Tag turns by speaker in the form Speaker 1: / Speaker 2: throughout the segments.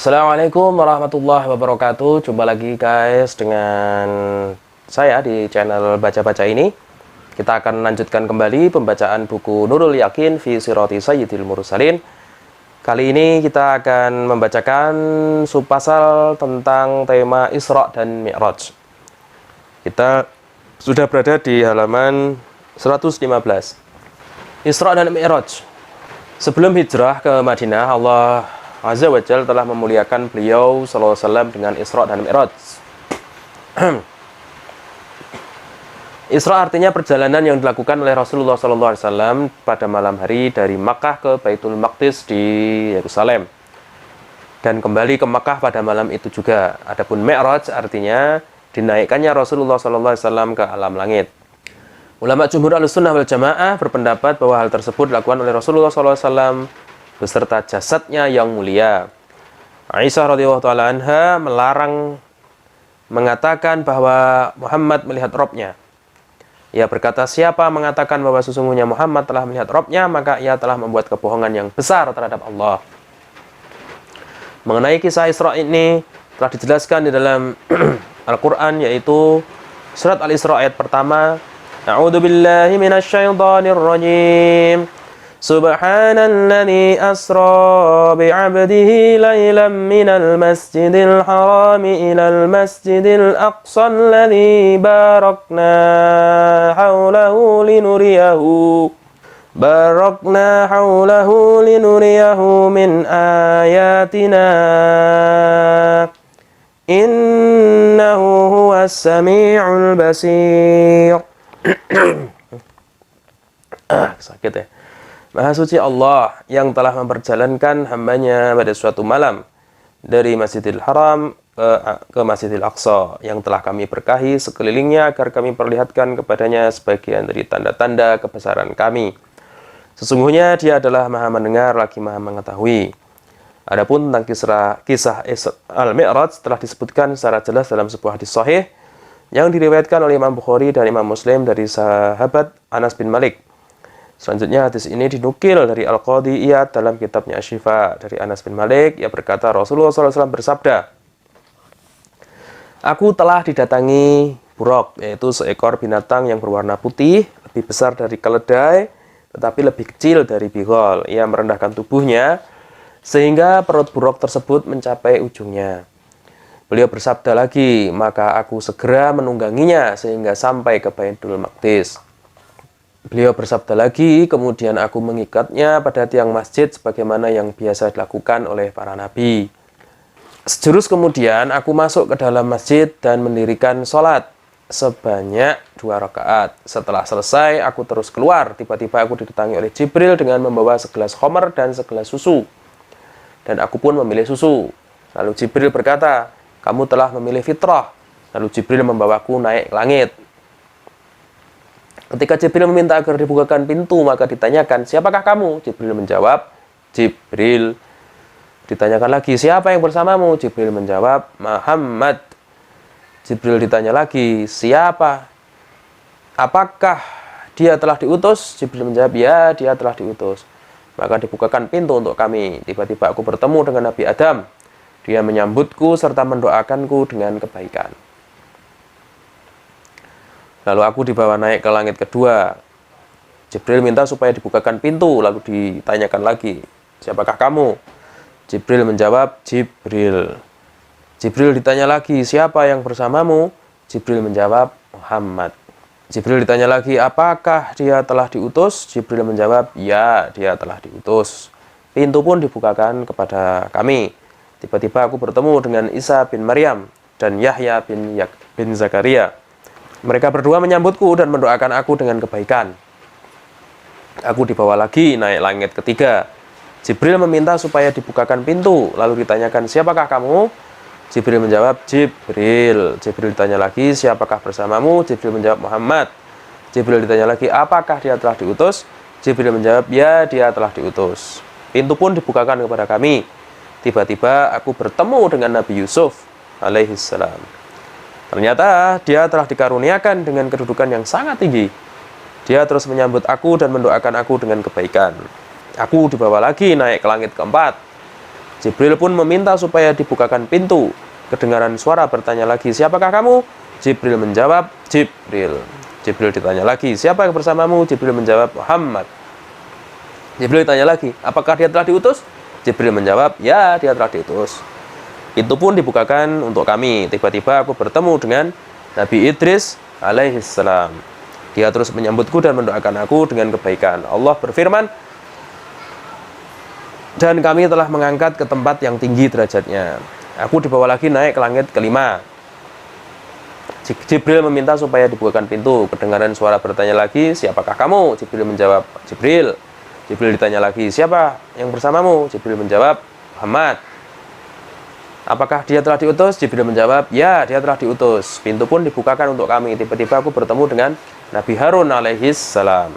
Speaker 1: Assalamualaikum warahmatullahi wabarakatuh. Jumpa lagi guys dengan saya di channel baca-baca ini. Kita akan lanjutkan kembali pembacaan buku Nurul Yakin fi Sirati Sayyidil Mursalin. Kali ini kita akan membacakan subpasal tentang tema Isra dan Mi'raj. Kita sudah berada di halaman 115. Isra dan Mi'raj. Sebelum hijrah ke Madinah, Allah Azza wa Jalla telah memuliakan beliau sallallahu alaihi wasallam dengan Isra dan Mi'raj. Isra artinya perjalanan yang dilakukan oleh Rasulullah sallallahu alaihi wasallam pada malam hari dari Makkah ke Baitul Maqdis di Yerusalem dan kembali ke Makkah pada malam itu juga. Adapun Mi'raj artinya dinaikkannya Rasulullah sallallahu alaihi wasallam ke alam langit. Ulama Jumhur Ahlussunnah wal Jamaah berpendapat bahwa hal tersebut dilakukan oleh Rasulullah sallallahu alaihi wasallam beserta jasadnya yang mulia. Aisyah radhiyallahu taala anha melarang mengatakan bahwa Muhammad melihat Robnya. Ia berkata, siapa mengatakan bahwa sesungguhnya Muhammad telah melihat Robnya, maka ia telah membuat kebohongan yang besar terhadap Allah. Mengenai kisah Isra ini telah dijelaskan di dalam Al-Quran, yaitu surat Al-Isra ayat pertama. A'udzu billahi minasyaitonir rajim. Subhanalladzi asra bi'abdihi laylan minal masjidil harami ilal masjidil aqsa alladzi barakna hawlahu linuriyahu min ayatina innahu huwas sami'ul basir. Sakit ya. Maha suci Allah yang telah memperjalankan hambanya pada suatu malam dari Masjidil Haram ke Masjidil Aqsa yang telah kami berkahi sekelilingnya agar kami perlihatkan kepadanya sebagian dari tanda-tanda kebesaran kami. Sesungguhnya dia adalah maha mendengar lagi maha mengetahui. Adapun tentang kisah Al-Mi'raj telah disebutkan secara jelas dalam sebuah hadis sahih yang diriwayatkan oleh Imam Bukhari dan Imam Muslim dari sahabat Anas bin Malik. Selanjutnya hadis ini dinukil dari Al-Qadhi Iyad dalam kitabnya Asy-Syifa dari Anas bin Malik. Ia berkata, Rasulullah SAW bersabda, aku telah didatangi buraq, yaitu seekor binatang yang berwarna putih, lebih besar dari keledai, tetapi lebih kecil dari bighal. Ia merendahkan tubuhnya sehingga perut buraq tersebut mencapai ujungnya. Beliau bersabda lagi, maka aku segera menungganginya sehingga sampai ke Baitul Maqdis. Beliau bersabda lagi, kemudian aku mengikatnya pada tiang masjid sebagaimana yang biasa dilakukan oleh para nabi. Sejurus kemudian aku masuk ke dalam masjid dan mendirikan sholat sebanyak 2 rakaat. Setelah selesai, aku terus keluar. Tiba-tiba aku didatangi oleh Jibril dengan membawa segelas khamr dan segelas susu. Dan aku pun memilih susu. Lalu Jibril berkata, kamu telah memilih fitrah. Lalu Jibril membawaku naik ke langit. Ketika Jibril meminta agar dibukakan pintu, maka ditanyakan, siapakah kamu? Jibril menjawab, Jibril. Ditanyakan lagi, siapa yang bersamamu? Jibril menjawab, Muhammad. Jibril ditanya lagi, siapa? Apakah dia telah diutus? Jibril menjawab, ya, dia telah diutus. Maka dibukakan pintu untuk kami. Tiba-tiba aku bertemu dengan Nabi Adam. Dia menyambutku serta mendoakanku dengan kebaikan. Lalu aku dibawa naik ke langit kedua. Jibril minta supaya dibukakan pintu. Lalu ditanyakan lagi, siapakah kamu? Jibril menjawab, Jibril. Jibril ditanya lagi, siapa yang bersamamu? Jibril menjawab, Muhammad. Jibril ditanya lagi, apakah dia telah diutus? Jibril menjawab, ya, dia telah diutus. Pintu pun dibukakan kepada kami. Tiba-tiba aku bertemu dengan Isa bin Maryam dan Yahya bin Zakaria. Mereka berdua menyambutku dan mendoakan aku dengan kebaikan. Aku dibawa lagi naik langit ketiga. Jibril meminta supaya dibukakan pintu. Lalu ditanyakan, siapakah kamu? Jibril menjawab, Jibril. Jibril ditanya lagi, siapakah bersamamu? Jibril menjawab, Muhammad. Jibril ditanya lagi, apakah dia telah diutus? Jibril menjawab, ya, dia telah diutus. Pintu pun dibukakan kepada kami. Tiba-tiba aku bertemu dengan Nabi Yusuf alaihissalam. Ternyata dia telah dikaruniakan dengan kedudukan yang sangat tinggi. Dia terus menyambut aku dan mendoakan aku dengan kebaikan. Aku dibawa lagi naik ke langit keempat. Jibril pun meminta supaya dibukakan pintu. Kedengaran suara bertanya lagi, siapakah kamu? Jibril menjawab, Jibril. Jibril ditanya lagi, siapa yang bersamamu? Jibril menjawab, Muhammad. Jibril ditanya lagi, apakah dia telah diutus? Jibril menjawab, ya, dia telah diutus. Pintu pun dibukakan untuk kami. Tiba-tiba aku bertemu dengan Nabi Idris alaihissalam. Dia terus menyambutku dan mendoakan aku dengan kebaikan. Allah berfirman, dan kami telah mengangkat ke tempat yang tinggi derajatnya. Aku dibawa lagi naik ke langit kelima. Jibril meminta supaya dibukakan pintu. Kedengaran suara bertanya lagi, siapakah kamu? Jibril menjawab, Jibril. Jibril ditanya lagi, siapa yang bersamamu? Jibril menjawab, Muhammad. Apakah dia telah diutus? Jibril menjawab, ya, dia telah diutus. Pintu pun dibukakan untuk kami. Tiba-tiba aku bertemu dengan Nabi Harun alaihissalam.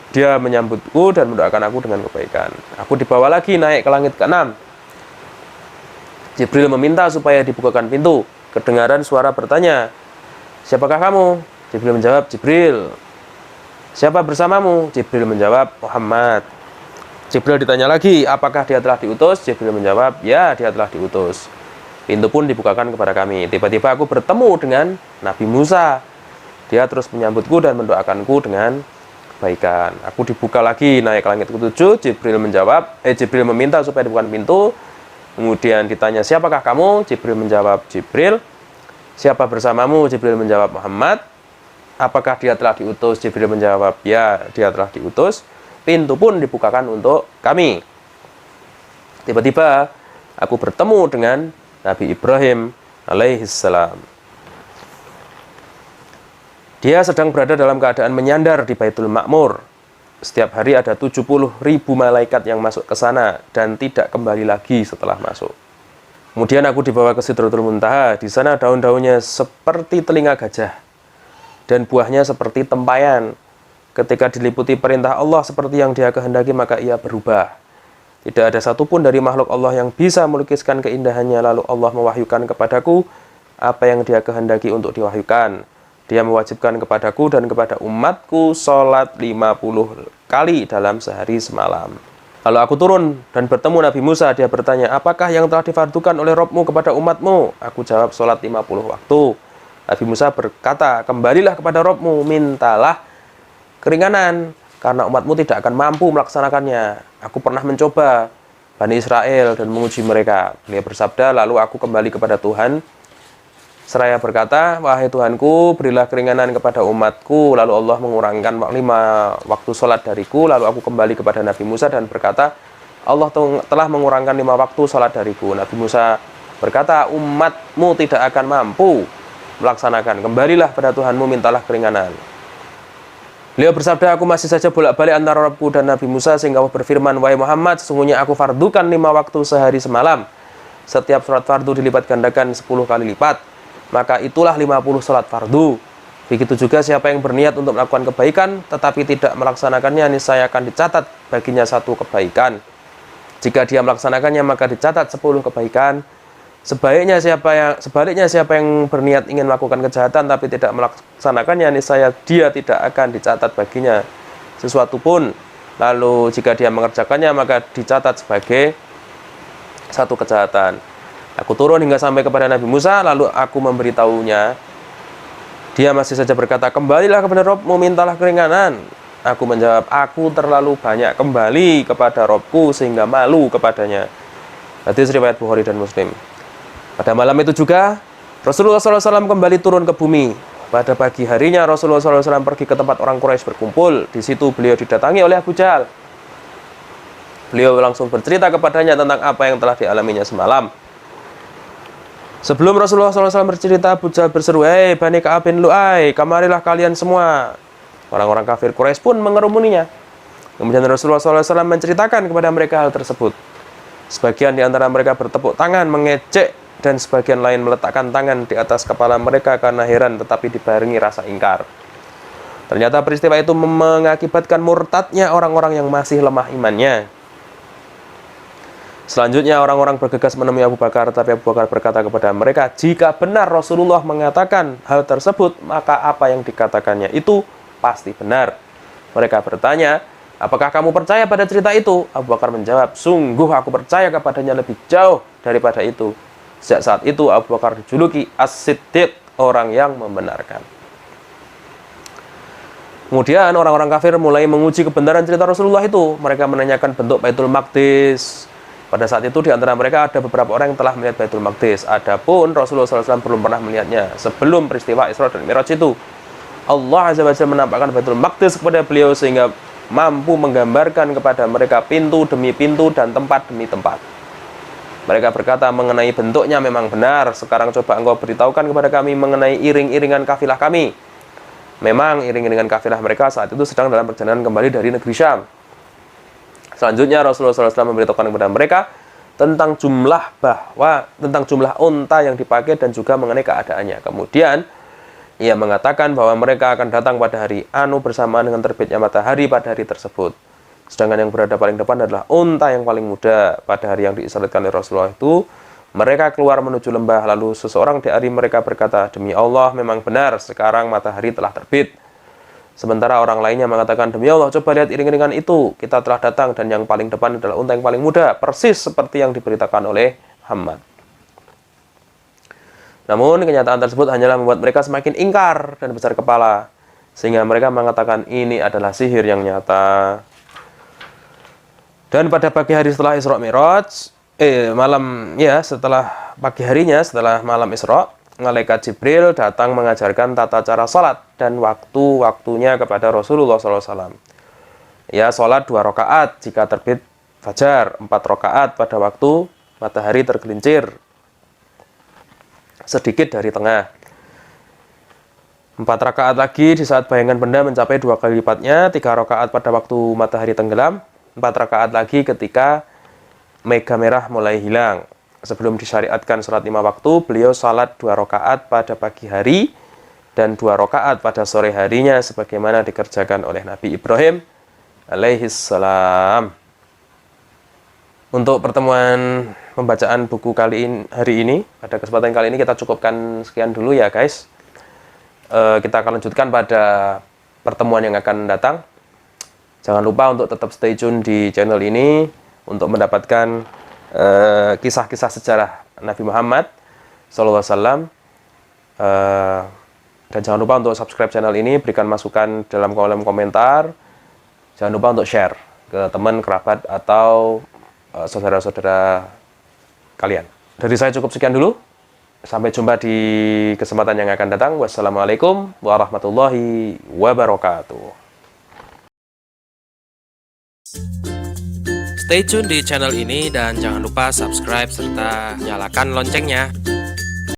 Speaker 1: Dia menyambutku dan mendoakan aku dengan kebaikan. Aku dibawa lagi naik ke langit ke-6. Jibril meminta supaya dibukakan pintu. Kedengaran suara bertanya, siapakah kamu? Jibril menjawab, Jibril. Siapa bersamamu? Jibril menjawab, Muhammad. Jibril ditanya lagi, apakah dia telah diutus? Jibril menjawab, ya, dia telah diutus. Pintu pun dibukakan kepada kami. Tiba-tiba aku bertemu dengan Nabi Musa. Dia terus menyambutku dan mendoakanku dengan kebaikan. Aku dibuka lagi naik ke langit ke-7. Jibril meminta supaya dibukakan pintu. Kemudian ditanya, siapakah kamu? Jibril menjawab, Jibril. Siapa bersamamu? Jibril menjawab, Muhammad. Apakah dia telah diutus? Jibril menjawab, ya, dia telah diutus. Pintu pun dibukakan untuk kami. Tiba-tiba aku bertemu dengan Nabi Ibrahim alaihissalam. Dia sedang berada dalam keadaan menyandar di Baitul Ma'mur. Setiap hari ada 70.000 malaikat yang masuk ke sana dan tidak kembali lagi setelah masuk. Kemudian aku dibawa ke Sidratul Muntaha. Di sana daun-daunnya seperti telinga gajah dan buahnya seperti tempayan. Ketika diliputi perintah Allah seperti yang Dia kehendaki, maka ia berubah. Tidak ada satupun dari makhluk Allah yang bisa melukiskan keindahannya. Lalu Allah mewahyukan kepadaku apa yang Dia kehendaki untuk diwahyukan. Dia mewajibkan kepadaku dan kepada umatku sholat 50 kali dalam sehari semalam. Lalu aku turun dan bertemu Nabi Musa. Dia bertanya, apakah yang telah difardukan oleh Rabbmu kepada umatmu? Aku jawab, sholat 50 waktu. Nabi Musa berkata, kembalilah kepada Rabbmu, mintalah keringanan, karena umatmu tidak akan mampu melaksanakannya. Aku pernah mencoba Bani Israel dan menguji mereka. Beliau bersabda, lalu aku kembali kepada Tuhan. Seraya berkata, wahai Tuhanku, berilah keringanan kepada umatku. Lalu Allah mengurangkan 5 waktu sholat dariku. Lalu aku kembali kepada Nabi Musa dan berkata, Allah telah mengurangkan 5 waktu sholat dariku. Nabi Musa berkata, umatmu tidak akan mampu melaksanakan. Kembalilah pada Tuhanmu, mintalah keringanan. Beliau bersabda, aku masih saja bolak-balik antara Rabbku dan Nabi Musa, sehingga Allah berfirman, wahai Muhammad, sesungguhnya aku fardukan 5 waktu sehari semalam. Setiap sholat fardu dilipat gandakan 10 kali lipat. Maka itulah 50 sholat fardu. Begitu juga siapa yang berniat untuk melakukan kebaikan, tetapi tidak melaksanakannya, niscaya akan dicatat baginya 1 kebaikan. Jika dia melaksanakannya, maka dicatat 10 kebaikan. Sebaliknya siapa yang berniat ingin melakukan kejahatan tapi tidak melaksanakannya, niscaya dia tidak akan dicatat baginya sesuatu pun. Lalu jika dia mengerjakannya, maka dicatat sebagai 1 kejahatan. Aku turun hingga sampai kepada Nabi Musa, lalu aku memberitahunya. Dia masih saja berkata, kembalilah kepada Rabbmu, mintalah keringanan. Aku menjawab, aku terlalu banyak kembali kepada Rabbku sehingga malu kepadanya. Hadis riwayat Bukhari dan Muslim. Pada malam itu juga, Rasulullah SAW kembali turun ke bumi. Pada pagi harinya, Rasulullah SAW pergi ke tempat orang Quraisy berkumpul. Di situ beliau didatangi oleh Abu Jahal. Beliau langsung bercerita kepadanya tentang apa yang telah dialaminya semalam. Sebelum Rasulullah SAW bercerita, Abu Jahal berseru, hei Bani Ka'ab bin Lu'ay, kamarilah kalian semua. Orang-orang kafir Quraisy pun mengerumuninya. Kemudian Rasulullah SAW menceritakan kepada mereka hal tersebut. Sebagian di antara mereka bertepuk tangan, mengejek, dan sebagian lain meletakkan tangan di atas kepala mereka karena heran tetapi dibarengi rasa ingkar. Ternyata peristiwa itu mengakibatkan murtadnya orang-orang yang masih lemah imannya. Selanjutnya orang-orang bergegas menemui Abu Bakar, tapi Abu Bakar berkata kepada mereka, jika benar Rasulullah mengatakan hal tersebut, maka apa yang dikatakannya itu pasti benar. Mereka bertanya, Apakah kamu percaya pada cerita itu? Abu Bakar menjawab, sungguh aku percaya kepadanya lebih jauh daripada itu. Sejak saat itu Abu Bakar dijuluki As-Siddiq, orang yang membenarkan. Kemudian orang-orang kafir mulai menguji kebenaran cerita Rasulullah itu. Mereka menanyakan bentuk Baitul Maqdis. Pada saat itu di antara mereka ada beberapa orang yang telah melihat Baitul Maqdis. Adapun Rasulullah SAW belum pernah melihatnya. Sebelum peristiwa Isra dan Mi'raj itu, Allah Azza wa Jalla menampakkan Baitul Maqdis kepada beliau sehingga mampu menggambarkan kepada mereka pintu demi pintu dan tempat demi tempat. Mereka berkata mengenai bentuknya memang benar. Sekarang coba engkau beritahukan kepada kami mengenai iring-iringan kafilah kami. Memang iring-iringan kafilah mereka saat itu sedang dalam perjalanan kembali dari negeri Syam. Selanjutnya Rasulullah SAW memberitahukan kepada mereka tentang jumlah unta yang dipakai dan juga mengenai keadaannya. Kemudian ia mengatakan bahwa mereka akan datang pada hari Anu bersamaan dengan terbitnya matahari pada hari tersebut. Sedangkan yang berada paling depan adalah unta yang paling muda. Pada hari yang diisyaratkan oleh Rasulullah itu, mereka keluar menuju lembah. Lalu seseorang dari mereka berkata, demi Allah memang benar, sekarang matahari telah terbit. Sementara orang lainnya mengatakan, demi Allah coba lihat iring-iringan itu, kita telah datang dan yang paling depan adalah unta yang paling muda, persis seperti yang diberitakan oleh Muhammad. Namun kenyataan tersebut hanyalah membuat mereka semakin ingkar dan besar kepala, sehingga mereka mengatakan ini adalah sihir yang nyata. Dan pada pagi hari setelah Isra Mi'raj, setelah pagi harinya, setelah malam Isra, malaikat Jibril datang mengajarkan tata cara salat dan waktu-waktunya kepada Rasulullah SAW. Ya, salat 2 rakaat jika terbit fajar, 4 rakaat pada waktu matahari tergelincir sedikit dari tengah. 4 rakaat lagi di saat bayangan benda mencapai 2 kali lipatnya, 3 rakaat pada waktu matahari tenggelam, 4 rakaat lagi ketika mega merah mulai hilang. Sebelum disyariatkan sholat 5 waktu, beliau salat 2 rakaat pada pagi hari dan 2 rakaat pada sore harinya sebagaimana dikerjakan oleh Nabi Ibrahim alaihissalam. Untuk pertemuan pembacaan buku hari ini, pada kesempatan kali ini kita cukupkan sekian dulu ya guys. Kita akan lanjutkan pada pertemuan yang akan datang. Jangan lupa untuk tetap stay tune di channel ini untuk mendapatkan kisah-kisah sejarah Nabi Muhammad SAW. Dan jangan lupa untuk subscribe channel ini, berikan masukan dalam kolom komentar. Jangan lupa untuk share ke teman, kerabat, atau saudara-saudara kalian. Dari saya cukup sekian dulu. Sampai jumpa di kesempatan yang akan datang. Wassalamualaikum warahmatullahi wabarakatuh. Stay tune di channel ini dan jangan lupa subscribe serta nyalakan loncengnya.